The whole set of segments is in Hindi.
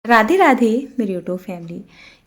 राधे राधे मेरी यूट्यूब फैमिली।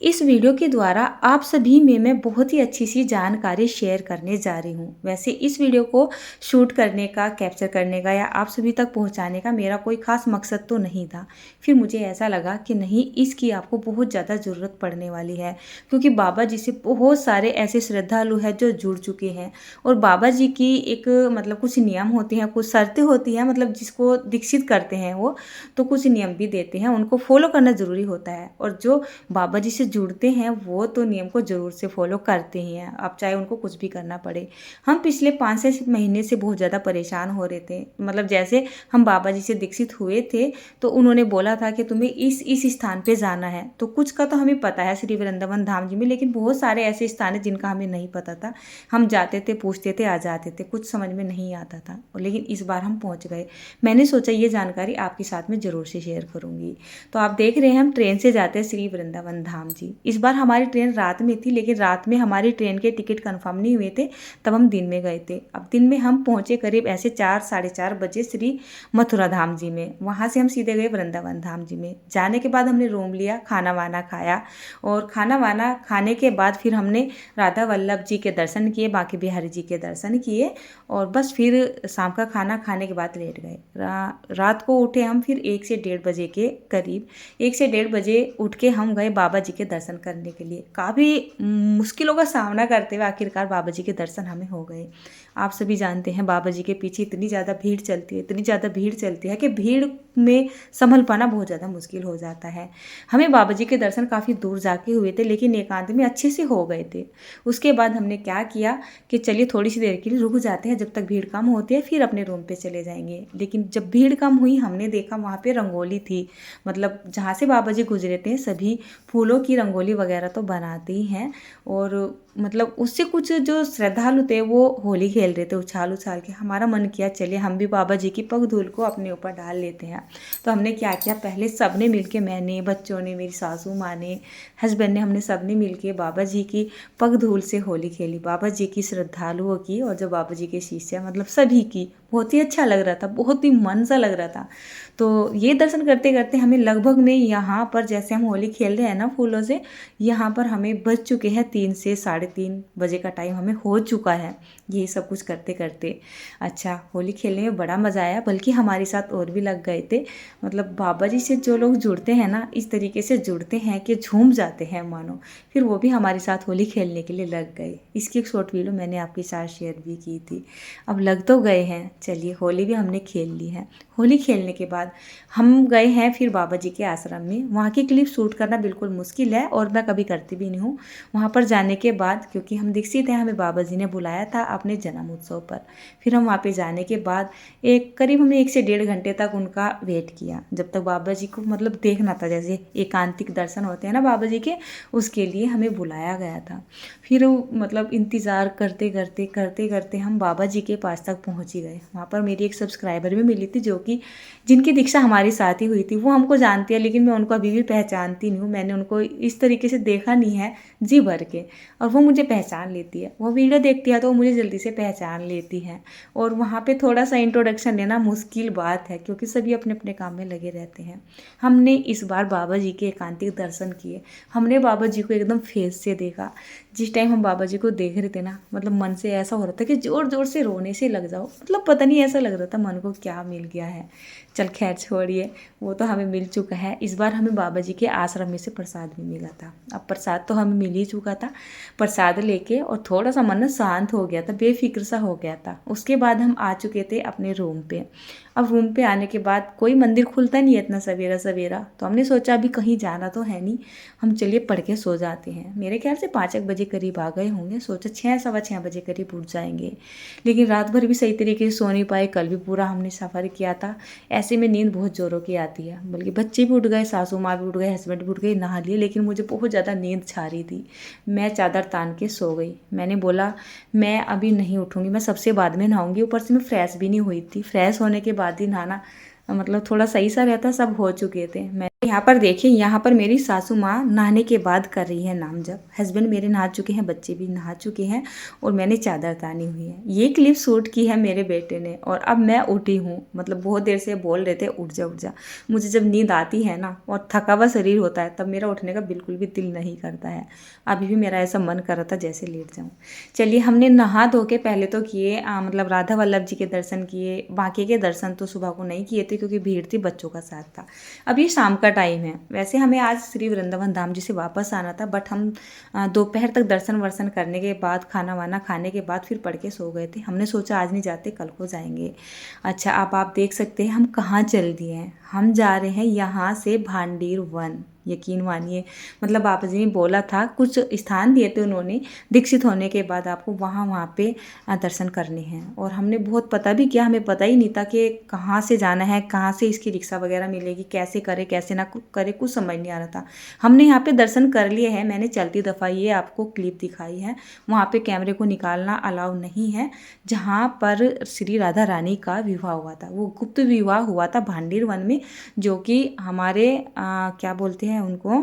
इस वीडियो के द्वारा आप सभी में मैं बहुत ही अच्छी सी जानकारी शेयर करने जा रही हूँ। वैसे इस वीडियो को शूट करने का, कैप्चर करने का या आप सभी तक पहुँचाने का मेरा कोई ख़ास मकसद तो नहीं था। फिर मुझे ऐसा लगा कि नहीं, इसकी आपको बहुत ज़्यादा ज़रूरत पड़ने वाली है, क्योंकि बाबा जी से बहुत सारे ऐसे श्रद्धालु हैं जो जुड़ चुके हैं। और बाबा जी की एक कुछ नियम होते हैं, कुछ शर्तें होती हैं, जिसको दीक्षित करते हैं वो, तो कुछ नियम भी देते हैं, उनको फॉलो करना ज़रूरी होता है। और जो बाबा जी से जुड़ते हैं वो तो नियम को ज़रूर से फॉलो करते ही हैं, अब चाहे उनको कुछ भी करना पड़े। हम पिछले 5 से महीने से बहुत ज़्यादा परेशान हो रहे थे। जैसे हम बाबा जी से दीक्षित हुए थे तो उन्होंने बोला था कि तुम्हें इस स्थान पे जाना है। तो कुछ का तो हमें पता है श्री वृंदावन धाम जी में, लेकिन बहुत सारे ऐसे स्थान हैं जिनका हमें नहीं पता था। हम जाते थे, पूछते थे, आ जाते थे, कुछ समझ में नहीं आता था। लेकिन इस बार हम पहुँच गए। मैंने सोचा ये जानकारी आपके साथ में ज़रूर से शेयर करूँगी। तो आप देख रहे हैं हम ट्रेन से जाते हैं श्री वृंदावन धाम जी। इस बार हमारी ट्रेन रात में थी, लेकिन रात में हमारी ट्रेन के टिकट कंफर्म नहीं हुए थे, तब हम दिन में गए थे। अब दिन में हम पहुँचे करीब ऐसे 4 साढ़े 4 बजे श्री मथुरा धाम जी में। वहाँ से हम सीधे गए वृंदावन धाम जी में। जाने के बाद हमने रूम लिया, खाना वाना खाया, और खाना वाना खाने के बाद फिर हमने राधा वल्लभ जी के दर्शन किए, बांके बिहारी जी के दर्शन किए, और बस फिर शाम का खाना खाने के बाद लेट गए। रात को उठे हम फिर 1 से 1:30 बजे के करीब। 1 से 1:30 बजे उठ के हम गए बाबा जी के दर्शन करने के लिए। काफ़ी मुश्किलों का सामना करते हुए आखिरकार बाबा जी के दर्शन हमें हो गए। आप सभी जानते हैं बाबा जी के पीछे इतनी ज़्यादा भीड़ चलती है, इतनी ज़्यादा भीड़ चलती है कि भीड़ में संभल पाना बहुत ज़्यादा मुश्किल हो जाता है। हमें बाबा जी के दर्शन काफ़ी दूर जाके हुए थे, लेकिन एकांत में अच्छे से हो गए थे। उसके बाद हमने क्या किया कि चलिए थोड़ी सी देर के लिए रुक जाते हैं, जब तक भीड़ कम होती है फिर अपने रूम पे चले जाएंगे। लेकिन जब भीड़ कम हुई, हमने देखा वहाँ पे रंगोली थी। जहाँ से बाबा जी गुजरे थे सभी फूलों की रंगोली वगैरह तो बनाते ही हैं। और उससे कुछ जो श्रद्धालु थे वो होली खेल रहे थे उछाल उछाल के। हमारा मन किया चलिए हम भी बाबा जी की पग धूल को अपने ऊपर डाल लेते हैं। तो हमने क्या किया, पहले सबने मिलके, मैंने, बच्चों ने, मेरी सासू माँ ने, हस्बैंड ने, हमने सबने मिलके बाबा जी की पग धूल से होली खेली। बाबा जी की, श्रद्धालुओं की, और जो बाबा जी के शिष्य सभी की। बहुत ही अच्छा लग रहा था, बहुत ही मन सा लग रहा था। तो ये दर्शन करते करते हमें लगभग में यहाँ पर, जैसे हम होली खेल रहे हैं ना फूलों से, यहाँ पर हमें बज चुके हैं 3 से 3:30 बजे का टाइम हमें हो चुका है। ये सब कुछ करते करते अच्छा, होली खेलने में बड़ा मज़ा आया। बल्कि हमारे साथ और भी लग गए थे। बाबा जी से जो लोग जुड़ते हैं ना, इस तरीके से जुड़ते हैं कि झूम जाते हैं मानो। फिर वो भी हमारे साथ होली खेलने के लिए लग गए। इसकी एक शॉर्ट वीडियो मैंने आपके साथ शेयर भी की थी। अब लग तो गए हैं, चलिए होली भी हमने खेल ली है। होली खेलने के बाद हम गए हैं फिर बाबा जी के आश्रम में। वहाँ की क्लिप शूट करना बिल्कुल मुश्किल है, और मैं कभी करती भी नहीं हूँ। वहाँ पर जाने के बाद, क्योंकि हम दीक्षित हैं, हमें बाबा जी ने बुलाया था अपने जन्म उत्सव पर। फिर हम वहाँ पे जाने के बाद करीब हमने 1 से 1:30 घंटे तक उनका वेट किया, जब तक बाबा जी को देखना था। जैसे एकांतिक दर्शन होते हैं ना बाबा जी के, उसके लिए हमें बुलाया गया था। फिर इंतज़ार करते करते करते करते हम बाबा जी के पास तक पहुँच ही गए। वहाँ पर मेरी एक सब्सक्राइबर भी मिली थी, जिनकी दीक्षा हमारी साथ ही हुई थी। वो हमको जानती है, लेकिन मैं उनको अभी भी पहचानती नहीं हूँ। मैंने उनको इस तरीके से देखा नहीं है जी भर के, और वो मुझे पहचान लेती है। वो वीडियो देखती है तो वो मुझे जल्दी से पहचान लेती है। और वहाँ पे थोड़ा सा इंट्रोडक्शन लेना मुश्किल बात है, क्योंकि सभी अपने अपने काम में लगे रहते हैं। हमने इस बार बाबा जी के एकांतिक दर्शन किए। हमने बाबा जी को एकदम फेस से देखा। जिस टाइम हम बाबा जी को देख रहे थे ना, मन से ऐसा हो रहा था कि ज़ोर ज़ोर से रोने से लग जाओ। पता नहीं, ऐसा लग रहा था मन को क्या मिल गया है। चल खैर छोड़िए, वो तो हमें मिल चुका है। इस बार हमें बाबा जी के आश्रम में से प्रसाद भी मिला था। अब प्रसाद तो हमें मिल ही चुका था। प्रसाद लेके और थोड़ा सा मन शांत हो गया था, बेफिक्र सा हो गया था। उसके बाद हम आ चुके थे अपने रूम पे। अब रूम पे आने के बाद कोई मंदिर खुलता नहीं है इतना सवेरा सवेरा, तो हमने सोचा अभी कहीं जाना तो है नहीं, हम चलिए पढ़ के सो जाते हैं। मेरे ख्याल से 5 बजे करीब आ गए होंगे। सोचा 6 सवा 6 बजे करीब उठ जाएंगे। लेकिन रात भर भी सही तरीके से सो नहीं पाए। कल भी पूरा हमने सफ़र किया था। ऐसे में नींद बहुत ज़ोरों की आती है। बल्कि बच्चे भी उठ गए, सासू माँ भी उठ गए, हस्बैंड भी उठ गए, नहा लिए, लेकिन मुझे बहुत ज़्यादा नींद छा रही थी। मैं चादर तान के सो गई। मैंने बोला मैं अभी नहीं उठूँगी, मैं सबसे बाद में नहाऊंगी। ऊपर से मैं फ्रेश भी नहीं हुई थी। फ्रेश होने के बाद ही नहाना थोड़ा सही सा रहता। सब हो चुके थे। मैं यहाँ पर देखिए, यहाँ पर मेरी सासू माँ नहाने के बाद कर रही है नाम जप। हस्बैंड मेरे नहा चुके हैं, बच्चे भी नहा चुके हैं और मैंने चादर तानी हुई है। ये क्लिप शूट की है मेरे बेटे ने और अब मैं उठी हूँ। मतलब बहुत देर से बोल रहे थे उठ जा उठ जा। मुझे जब नींद आती है ना और थका हुआ शरीर होता है तब मेरा उठने का बिल्कुल भी दिल नहीं करता है। अभी भी मेरा ऐसा मन कर रहा था जैसे लेट जाऊँ। चलिए, हमने नहा धो के पहले तो किए मतलब राधा वल्लभ जी के दर्शन किए। बाकी के दर्शन तो सुबह को नहीं किए थे क्योंकि भीड़ थी, बच्चों का साथ था। अब ये शाम का टाइम है। वैसे हमें आज श्री वृंदावन धाम जी से वापस आना था, बट हम दोपहर तक दर्शन वर्शन करने के बाद खाना वाना खाने के बाद फिर पढ़ के सो गए थे। हमने सोचा आज नहीं जाते, कल को जाएंगे। अच्छा, अब आप देख सकते हैं हम कहाँ चल दिए हैं। हम जा रहे हैं यहाँ से भांडीर वन। यकीन मानिए, मतलब बाबा जी ने बोला था, कुछ स्थान दिए थे उन्होंने, दीक्षित होने के बाद आपको वहाँ पे दर्शन करने हैं। और हमने बहुत पता भी किया, हमें पता ही नहीं था कि कहाँ से जाना है, कहाँ से इसकी रिक्शा वगैरह मिलेगी, कैसे करे कैसे ना करे, कुछ समझ नहीं आ रहा था। हमने यहाँ पे दर्शन कर लिए हैं। मैंने चलती दफ़ा ये आपको क्लिप दिखाई है। वहाँ पे कैमरे को निकालना अलाउ नहीं है। जहाँ पर श्री राधा रानी का विवाह हुआ था, वो गुप्त विवाह हुआ था भांडीर वन में, जो कि हमारे क्या बोलते हैं उनको,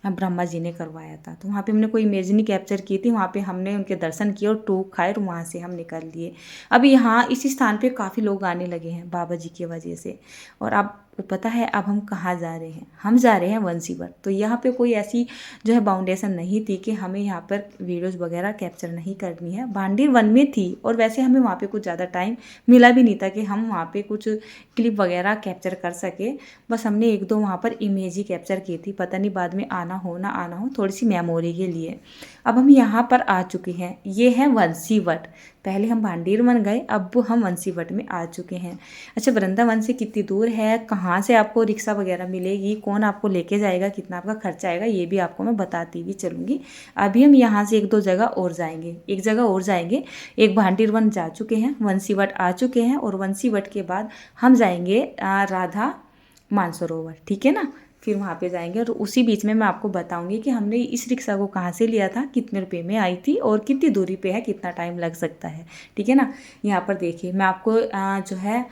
ब्रह्मा जी ने करवाया था। तो वहाँ पे हमने कोई इमेज नहीं कैप्चर की थी। वहाँ पे हमने उनके दर्शन किए और टूक खाए और वहाँ से हम निकल लिए। अब यहाँ इसी स्थान पे काफ़ी लोग आने लगे हैं बाबा जी की वजह से। और अब पता है अब हम कहाँ जा रहे हैं? हम जा रहे हैं वंशीवर। तो यहाँ पे कोई ऐसी जो है बाउंडेशन नहीं थी कि हमें यहाँ पर वीडियोज़ वगैरह कैप्चर नहीं करनी है। भांडीर वन में थी और वैसे हमें वहाँ पे कुछ ज़्यादा टाइम मिला भी नहीं था कि हम वहाँ पे कुछ क्लिप वगैरह कैप्चर कर सके। बस हमने एक दो वहाँ पर इमेज ही कैप्चर की थी। पता नहीं बाद में आना हो ना आना हो, थोड़ी सी मेमोरी के लिए। अब हम यहाँ पर आ चुके हैं। ये है वंशीवट। पहले हम भांडीर वन गए, अब हम वंशीवट में आ चुके हैं। अच्छा, वृंदावन से कितनी दूर है, कहाँ से आपको रिक्शा वगैरह मिलेगी, कौन आपको लेके जाएगा, कितना आपका खर्चा आएगा, ये भी आपको मैं बताती भी चलूँगी। अभी हम यहाँ से एक दो जगह और जाएंगे, एक जगह और जाएंगे। एक भांडीर वन जा चुके हैं, वंशीवट आ चुके हैं और वंशीवट के बाद हम जाएंगे राधा मानसरोवर, ठीक है ना। फिर वहाँ पे जाएंगे और उसी बीच में मैं आपको बताऊंगी कि हमने इस रिक्शा को कहाँ से लिया था, कितने रुपए में आई थी और कितनी दूरी पे है, कितना टाइम लग सकता है, ठीक है ना। यहाँ पर देखिए, मैं आपको जो है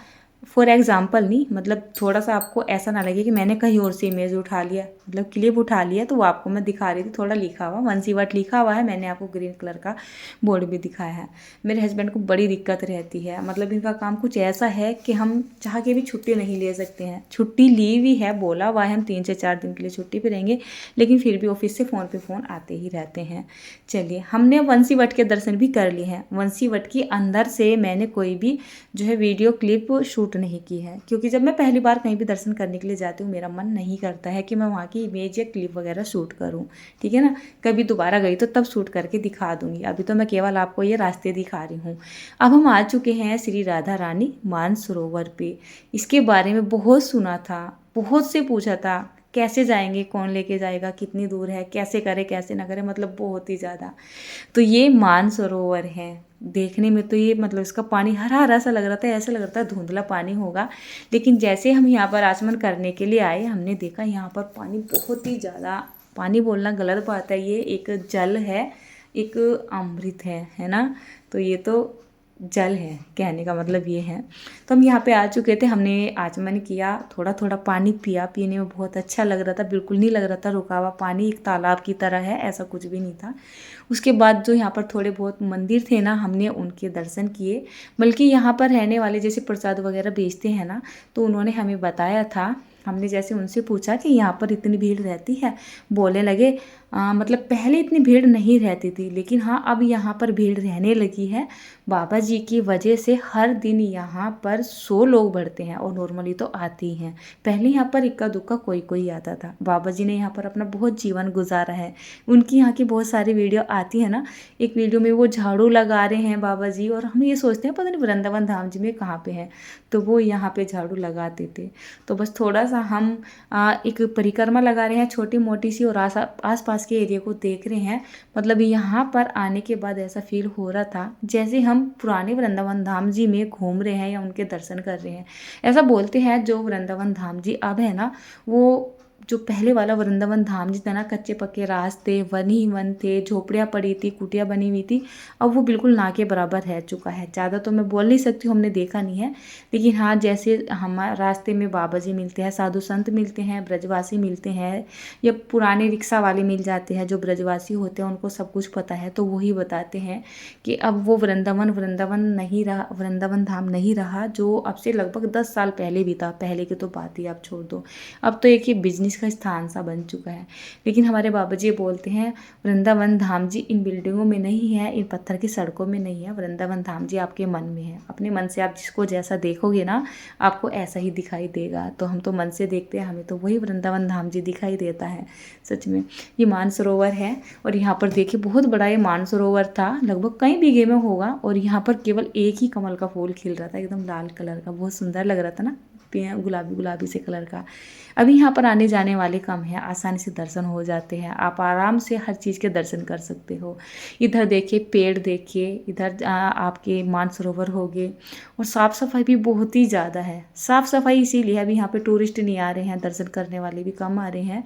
फॉर एग्जाम्पल नहीं, मतलब थोड़ा सा आपको ऐसा ना लगे कि मैंने कहीं और से इमेज उठा लिया, मतलब क्लिप उठा लिया, तो वो आपको मैं दिखा रही थी। थोड़ा लिखा हुआ वंशीवट लिखा हुआ है, मैंने आपको ग्रीन कलर का बोर्ड भी दिखाया है। मेरे हस्बैंड को बड़ी दिक्कत रहती है, मतलब इनका काम कुछ ऐसा है कि हम चाह के भी छुट्टी नहीं ले सकते हैं। छुट्टी ली हुई है, बोला हुआ है हम 3 से 4 दिन के लिए छुट्टी पे रहेंगे, लेकिन फिर भी ऑफिस से फ़ोन पे फ़ोन आते ही रहते हैं। चलिए, हमने वंशीवट के दर्शन भी कर लिए हैं। वंशीवट की अंदर से मैंने कोई भी जो है वीडियो क्लिप शूट नहीं की है, क्योंकि जब मैं पहली बार कहीं भी दर्शन करने के लिए जाती हूँ मेरा मन नहीं करता है कि मैं वहाँ की इमेज या क्लिप वगैरह शूट करूँ, ठीक है ना। कभी दोबारा गई तो तब शूट करके दिखा दूँगी, अभी तो मैं केवल आपको ये रास्ते दिखा रही हूँ। अब हम आ चुके हैं श्री राधा रानी मानसरोवर पे। इसके बारे में बहुत सुना था, बहुत से पूछा था कैसे जाएंगे, कौन लेके जाएगा, कितनी दूर है, कैसे करे कैसे ना करे, मतलब बहुत ही ज़्यादा। तो ये मानसरोवर है। देखने में तो ये मतलब इसका पानी हरा हरा सा लग रहा था, ऐसा लग रहा था धुंधला पानी होगा, लेकिन जैसे हम यहाँ पर आचमन करने के लिए आए हमने देखा यहाँ पर पानी बहुत ही ज़्यादा, पानी बोलना गलत बात है, ये एक जल है, एक अमृत है ना। तो ये तो जल है, कहने का मतलब ये है। तो हम यहाँ पे आ चुके थे, हमने आचमन किया, थोड़ा थोड़ा पानी पिया, पीने में बहुत अच्छा लग रहा था, बिल्कुल नहीं लग रहा था रुका हुआ पानी, एक तालाब की तरह है, ऐसा कुछ भी नहीं था। उसके बाद जो यहाँ पर थोड़े बहुत मंदिर थे ना, हमने उनके दर्शन किए। बल्कि यहाँ पर रहने वाले जैसे प्रसाद वगैरह बेचते हैं ना, तो उन्होंने हमें बताया था, हमने जैसे उनसे पूछा कि यहाँ पर इतनी भीड़ रहती है, बोलने लगे मतलब पहले इतनी भीड़ नहीं रहती थी, लेकिन हाँ अब यहाँ पर भीड़ रहने लगी है। बाबा जी की वजह से हर दिन यहाँ पर 100 लोग बढ़ते हैं और नॉर्मली तो आते ही हैं। पहले यहाँ पर इक्का दुक्का कोई कोई आता था। बाबा जी ने यहाँ पर अपना बहुत जीवन गुजारा है। उनकी यहाँ की बहुत सारी वीडियो आती है ना, एक वीडियो में वो झाड़ू लगा रहे हैं बाबा जी, और हम ये सोचते हैं पता नहीं वृंदावन धाम जी में कहाँ पे है, तो वो यहाँ पे झाड़ू लगाते थे। तो बस थोड़ा सा हम एक परिक्रमा लगा रहे हैं छोटी मोटी सी, और आस पास के एरिया को देख रहे हैं। मतलब यहाँ पर आने के बाद ऐसा फील हो रहा था जैसे हम पुराने वृंदावन धाम जी में घूम रहे हैं या उनके दर्शन कर रहे हैं। ऐसा बोलते हैं जो वृंदावन धाम जी अब है ना, वो जो पहले वाला वृंदावन धाम जितना ना कच्चे पक्के रास्ते, वन ही वन थे, झोपड़ियाँ पड़ी थी, कुटिया बनी हुई थी, अब वो बिल्कुल ना के बराबर रह चुका है। ज़्यादा तो मैं बोल नहीं सकती हूँ, हमने देखा नहीं है, लेकिन हाँ जैसे हमारे रास्ते में बाबा जी मिलते हैं, साधु संत मिलते हैं, ब्रजवासी मिलते हैं, या पुराने रिक्शा वाले मिल जाते हैं जो ब्रजवासी होते हैं, उनको सब कुछ पता है, तो वही बताते हैं कि अब वो वृंदावन नहीं रहा, वृंदावन धाम नहीं रहा जो अब से लगभग 10 साल पहले भी था। पहले की तो बात ही आप छोड़ दो, अब तो एक ही बिजनेस का स्थान सा बन चुका है। लेकिन हमारे बाबा जी बोलते हैं वृंदावन धाम जी इन बिल्डिंगों में नहीं है, इन पत्थर की सड़कों में नहीं है, वृंदावन धाम जी आपके मन में है। अपने मन से आप जिसको जैसा देखोगे ना, आपको ऐसा ही दिखाई देगा। तो हम तो मन से देखते हैं, हमें तो वही वृंदावन धाम जी दिखाई देता है। सच में ये मानसरोवर है, और यहाँ पर देखिए बहुत बड़ा ये मानसरोवर था, लगभग कई बीघे में होगा, और यहाँ पर केवल एक ही कमल का फूल खिल रहा था, एकदम लाल कलर का, बहुत सुंदर लग रहा था ना, गुलाबी गुलाबी से कलर का। अभी यहाँ पर आने जाने वाले कम हैं, आसानी से दर्शन हो जाते हैं, आप आराम से हर चीज़ के दर्शन कर सकते हो। इधर देखिए पेड़, देखिए इधर आपके मानसरोवर हो गए, और साफ़ सफाई भी बहुत ही ज़्यादा है। साफ़ सफाई इसीलिए अभी यहाँ पे टूरिस्ट नहीं आ रहे हैं, दर्शन करने वाले भी कम आ रहे हैं।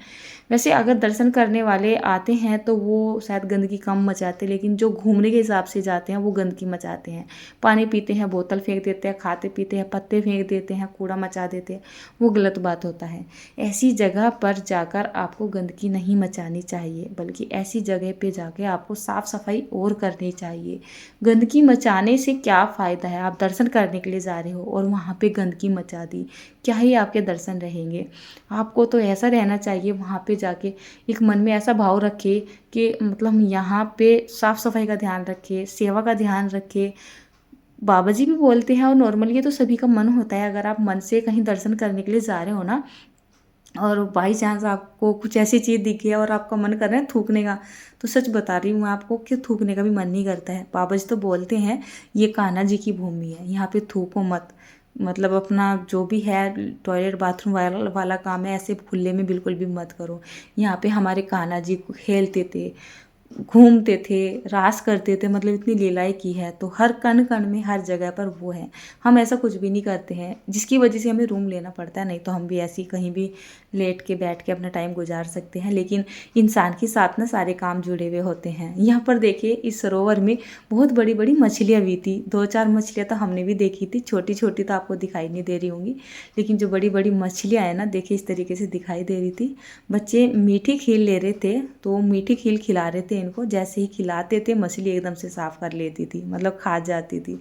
वैसे अगर दर्शन करने वाले आते हैं तो वो शायद गंदगी कम मचाते, लेकिन जो घूमने के हिसाब से जाते हैं वो गंदगी मचाते हैं। पानी पीते हैं, बोतल फेंक देते हैं, खाते पीते हैं, पत्ते फेंक देते हैं, कूड़ा मचा देते हैं, वो गलत बात होता है। ऐसी जगह पर जाकर आपको गंदगी नहीं मचानी चाहिए, बल्कि ऐसी जगह पे जाके आपको साफ़ सफाई और करनी चाहिए। गंदगी मचाने से क्या फ़ायदा है? आप दर्शन करने के लिए जा रहे हो और वहाँ पे गंदगी मचा दी, क्या ही आपके दर्शन रहेंगे? आपको तो ऐसा रहना चाहिए वहाँ पे जाके, एक मन में ऐसा भाव रखे कि मतलब यहाँ पे साफ़ सफाई का ध्यान रखे, सेवा का ध्यान रखे। बाबा जी भी बोलते हैं, और नॉर्मली ये तो सभी का मन होता है, अगर आप मन से कहीं दर्शन करने के लिए जा रहे हो ना, और बाई चांस आपको कुछ ऐसी चीज़ दिख गया और आपका मन कर रहा है थूकने का, तो सच बता रही हूँ आपको कि थूकने का भी मन नहीं करता है। बाबा जी तो बोलते हैं ये कान्हा जी की भूमि है, यहाँ पे थूको मत, मतलब अपना जो भी है टॉयलेट बाथरूम वाला काम है ऐसे खुले में बिल्कुल भी मत करो। यहाँ पे हमारे कान्हा जी खेलते थे, घूमते थे, रास करते थे, मतलब इतनी लीलाएं की है, तो हर कण कण में हर जगह पर वो है। हम ऐसा कुछ भी नहीं करते हैं जिसकी वजह से हमें रूम लेना पड़ता है, नहीं तो हम भी ऐसे ही कहीं भी लेट के बैठ के अपना टाइम गुजार सकते हैं। लेकिन इंसान के साथ ना सारे काम जुड़े हुए होते हैं। यहाँ पर देखिए इस सरोवर में बहुत बड़ी बड़ी मछलियाँ भी थी, 2-4 मछलियाँ तो हमने भी देखी थी, छोटी छोटी तो आपको दिखाई नहीं दे रही होंगी, लेकिन जो बड़ी बड़ी मछलियाँ हैं ना, देखिए इस तरीके से दिखाई दे रही थी। बच्चे मीठी खील ले रहे थे, तो मीठी खील खिला रहे थे इनको, जैसे ही खिलाते थे मछली एकदम से साफ कर लेती थी, मतलब खा जाती थी।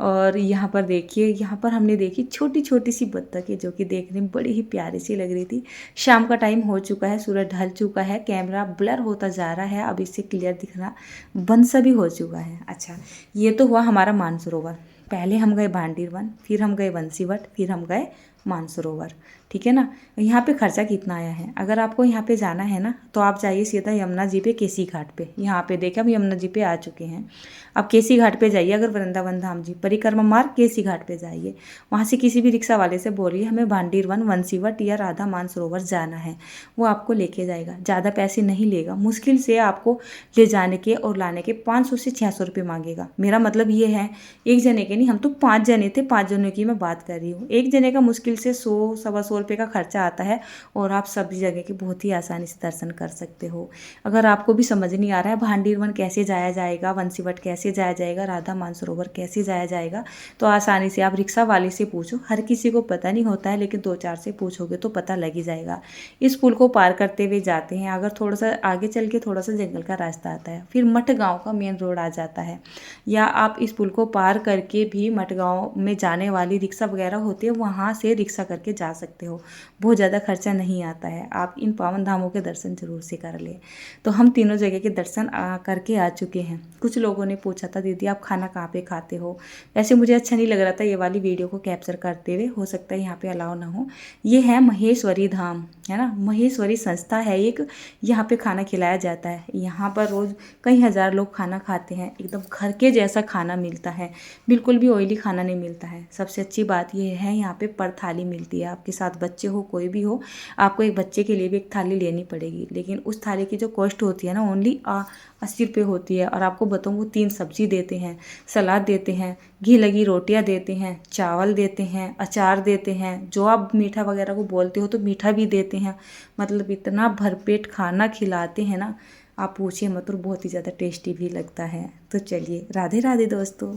और यहाँ पर देखिए, यहाँ पर हमने देखी छोटी छोटी सी बत्तखें जो कि देखने में बड़ी ही प्यारी सी लग रही थी। शाम का टाइम हो चुका है, सूरज ढल चुका है, कैमरा ब्लर होता जा रहा है, अब इससे क्लियर दिखना बंद सा भी हो चुका है। अच्छा, ये तो हुआ हमारा मानसरोवर। पहले हम गए भांडीर वन, फिर हम गए बंसीवट, फिर हम गए मानसरोवर, ठीक है ना। यहाँ पे खर्चा कितना आया है? अगर आपको यहाँ पे जाना है ना, तो आप जाइए सीधा यमुना जी पे, केसी घाट पे। यहाँ पे देखिए हम यमुना जी पे आ चुके हैं। आप केसी घाट पे जाइए, अगर वृंदावन धाम जी परिक्रमा मार्ग केसी घाट पे जाइए, वहाँ से किसी भी रिक्शा वाले से बोलिए हमें भांडीर वन, बंसीवट या राधा मानसरोवर जाना है, वो आपको लेके जाएगा। ज़्यादा पैसे नहीं लेगा, मुश्किल से आपको ले जाने के और लाने के 500 से 600 रुपये मांगेगा। मेरा मतलब ये है, एक जने के नहीं, हम तो 5 जने थे, 5 जनों की मैं बात कर रही हूँ। एक जने का मुश्किल से 100-125 रुपये का खर्चा आता है, और आप सभी जगह के बहुत ही आसानी से दर्शन कर सकते हो। अगर आपको भी समझ नहीं आ रहा है भांडीर वन कैसे जाया जाएगा, बंसीवट कैसे जाया जाएगा, राधा मानसरोवर कैसे जाया जाएगा, तो आसानी से आप रिक्शा वाले से पूछो। हर किसी को पता नहीं होता है, लेकिन 2-4 से पूछोगे तो पता लग ही जाएगा। इस पुल को पार करते हुए जाते हैं, अगर थोड़ा सा आगे चल के थोड़ा सा जंगल का रास्ता आता है, फिर मठ गाँव का मेन रोड आ जाता है। या आप इस पुल को पार करके भी मठ गाँव में जाने वाली रिक्शा वगैरह होती है, वहाँ से रिक्शा करके जा सकते हो। बहुत ज़्यादा खर्चा नहीं आता है, आप इन पावन धामों के दर्शन जरूर से कर ले। तो हम तीनों जगह के दर्शन करके आ चुके हैं। कुछ लोगों ने पूछा था दीदी आप खाना कहाँ पे खाते हो? वैसे मुझे अच्छा नहीं लग रहा था ये वाली वीडियो को कैप्चर करते हुए, हो सकता है यहाँ पे अलाउ ना हो। ये है महेश्वरी धाम, है ना, महेश्वरी संस्था है एक, यहाँ पे खाना खिलाया जाता है। यहाँ पर रोज़ कई हज़ार लोग खाना खाते हैं, एकदम घर के जैसा खाना मिलता है, बिल्कुल भी ऑयली खाना नहीं मिलता है। सबसे अच्छी बात यह है यहाँ पे पर थाली मिलती है। आपके साथ बच्चे हो, कोई भी हो, आपको एक बच्चे के लिए भी एक थाली लेनी पड़ेगी, लेकिन उस थाली की जो कॉस्ट होती है ना, ओनली 80 रुपये होती है। और आपको बताऊँ वो 3 सब्जी देते हैं, सलाद देते हैं, घी लगी रोटियां देते हैं, चावल देते हैं, अचार देते हैं, जो आप मीठा वगैरह को बोलते हो तो मीठा भी देते हैं। मतलब इतना भरपेट खाना खिलाते हैं ना, आप पूछिए मत, और बहुत ही ज़्यादा टेस्टी भी लगता है। तो चलिए, राधे राधे दोस्तों।